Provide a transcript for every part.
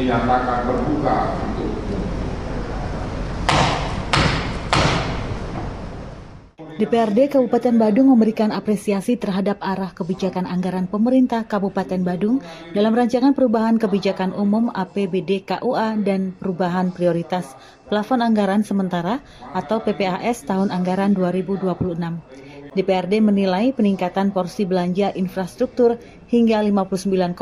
dinyatakan terbuka untuk umum. DPRD Kabupaten Badung memberikan apresiasi terhadap arah kebijakan anggaran pemerintah Kabupaten Badung dalam rancangan perubahan kebijakan umum APBD KUA dan perubahan prioritas plafon anggaran sementara atau PPAS tahun anggaran 2026. DPRD menilai peningkatan porsi belanja infrastruktur hingga 59,80%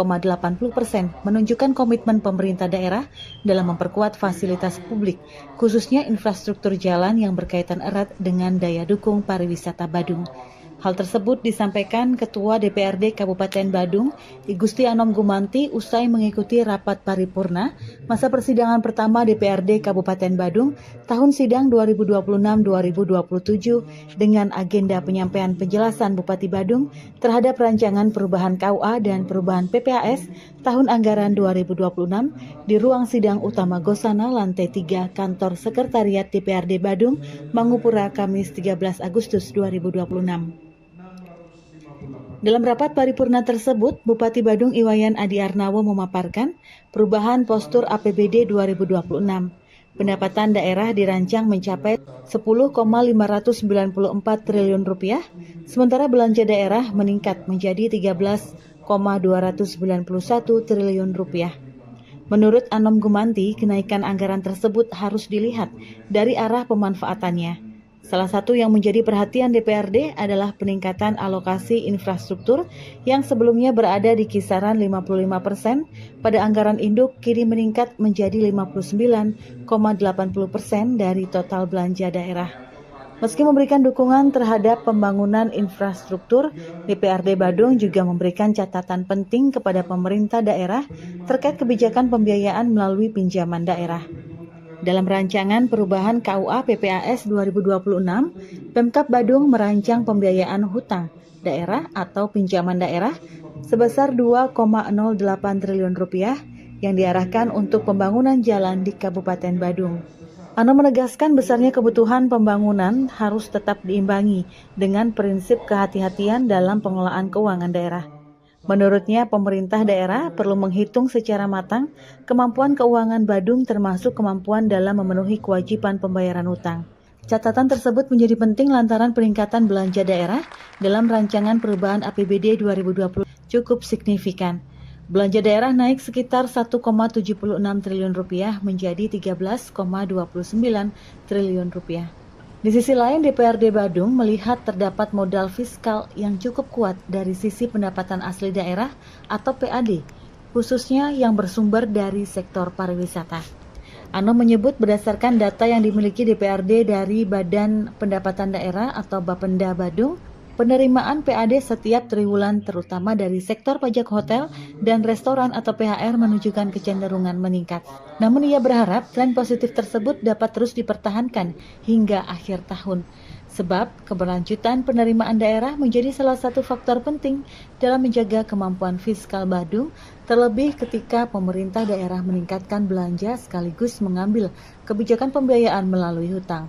menunjukkan komitmen pemerintah daerah dalam memperkuat fasilitas publik, khususnya infrastruktur jalan yang berkaitan erat dengan daya dukung pariwisata Badung. Hal tersebut disampaikan Ketua DPRD Kabupaten Badung, I Gusti Anom Gumanti, usai mengikuti rapat paripurna masa persidangan pertama DPRD Kabupaten Badung tahun sidang 2026-2027 dengan agenda penyampaian penjelasan Bupati Badung terhadap rancangan perubahan KUA dan perubahan PPAS tahun anggaran 2026 di ruang sidang utama Gosana lantai 3 kantor sekretariat DPRD Badung, Mangupura, Kamis 13 Agustus 2026. Dalam rapat paripurna tersebut, Bupati Badung Iwayan Adi Arnawo memaparkan perubahan postur APBD 2026. Pendapatan daerah dirancang mencapai 10,594 triliun rupiah, sementara belanja daerah meningkat menjadi 13,291 triliun rupiah. Menurut Anom Gumanti, kenaikan anggaran tersebut harus dilihat dari arah pemanfaatannya. Salah satu yang menjadi perhatian DPRD adalah peningkatan alokasi infrastruktur yang sebelumnya berada di kisaran 55% pada anggaran induk kini meningkat menjadi 59,80% dari total belanja daerah. Meski memberikan dukungan terhadap pembangunan infrastruktur, DPRD Badung juga memberikan catatan penting kepada pemerintah daerah terkait kebijakan pembiayaan melalui pinjaman daerah. Dalam rancangan perubahan KUA PPAS 2026, Pemkab Badung merancang pembiayaan hutang daerah atau pinjaman daerah sebesar 2,08 triliun rupiah yang diarahkan untuk pembangunan jalan di Kabupaten Badung. Ano menegaskan besarnya kebutuhan pembangunan harus tetap diimbangi dengan prinsip kehati-hatian dalam pengelolaan keuangan daerah. Menurutnya, pemerintah daerah perlu menghitung secara matang kemampuan keuangan Badung termasuk kemampuan dalam memenuhi kewajiban pembayaran hutang. Catatan tersebut menjadi penting lantaran peningkatan belanja daerah dalam rancangan perubahan APBD 2020 cukup signifikan. Belanja daerah naik sekitar 1,76 triliun rupiah menjadi 13,29 triliun rupiah. Di sisi lain, DPRD Badung melihat terdapat modal fiskal yang cukup kuat dari sisi pendapatan asli daerah atau PAD, khususnya yang bersumber dari sektor pariwisata. Ano menyebut berdasarkan data yang dimiliki DPRD dari Badan Pendapatan Daerah atau Bapenda Badung, penerimaan PAD setiap triwulan terutama dari sektor pajak hotel dan restoran atau PHR menunjukkan kecenderungan meningkat. Namun ia berharap tren positif tersebut dapat terus dipertahankan hingga akhir tahun. Sebab keberlanjutan penerimaan daerah menjadi salah satu faktor penting dalam menjaga kemampuan fiskal Badung, terlebih ketika pemerintah daerah meningkatkan belanja sekaligus mengambil kebijakan pembiayaan melalui hutang.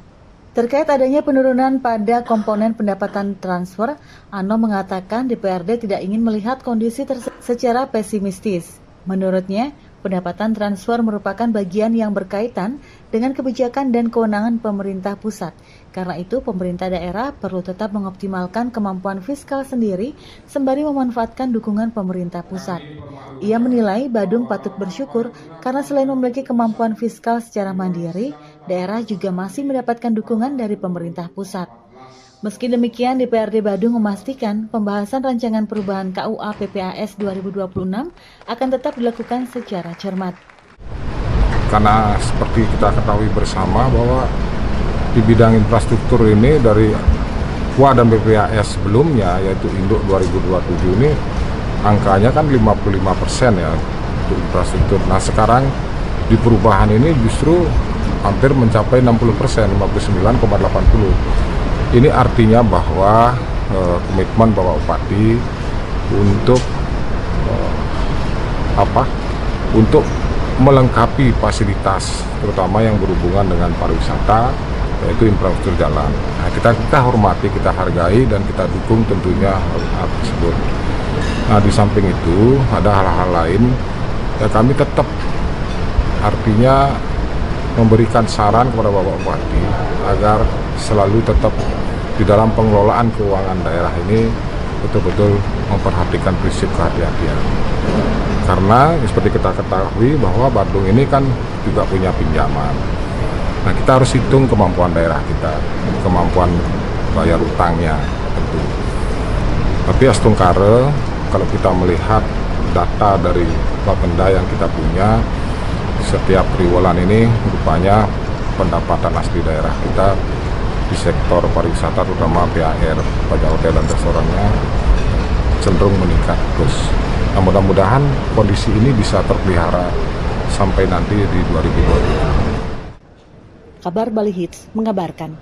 Terkait adanya penurunan pada komponen pendapatan transfer, Ano mengatakan DPRD tidak ingin melihat kondisi secara pesimistis. Menurutnya, pendapatan transfer merupakan bagian yang berkaitan dengan kebijakan dan kewenangan pemerintah pusat. Karena itu, pemerintah daerah perlu tetap mengoptimalkan kemampuan fiskal sendiri sembari memanfaatkan dukungan pemerintah pusat. Ia menilai Badung patut bersyukur karena selain memiliki kemampuan fiskal secara mandiri, daerah juga masih mendapatkan dukungan dari pemerintah pusat. Meski demikian, DPRD Badung memastikan pembahasan rancangan perubahan KUA PPAS 2026 akan tetap dilakukan secara cermat. Karena seperti kita ketahui bersama bahwa di bidang infrastruktur ini dari KUA dan PPAS sebelumnya yaitu Induk 2027 ini angkanya kan 55% ya untuk infrastruktur. Nah sekarang di perubahan ini justru hampir mencapai 60%, 59,80%. Ini artinya bahwa komitmen Bapak Bupati untuk untuk melengkapi fasilitas terutama yang berhubungan dengan pariwisata yaitu infrastruktur jalan. Nah, kita hormati, kita hargai dan kita dukung tentunya hal tersebut. Nah, di samping itu ada hal-hal lain ya kami tetap Artinya memberikan saran kepada Bapak Bupati agar selalu tetap di dalam pengelolaan keuangan daerah ini betul-betul memperhatikan prinsip kehati-hatian. Karena seperti kita ketahui bahwa Badung ini kan juga punya pinjaman. Nah, kita harus hitung kemampuan daerah kita, kemampuan bayar utangnya tentu. Tapi astungkare kalau kita melihat data dari Bapenda yang kita punya, setiap triwulan ini rupanya pendapatan asli daerah kita di sektor pariwisata terutama PAR, pajak hotel dan restorannya cenderung meningkat terus. Nah, mudah-mudahan kondisi ini bisa terpelihara sampai nanti di 2020. Kabar Bali Hits mengabarkan.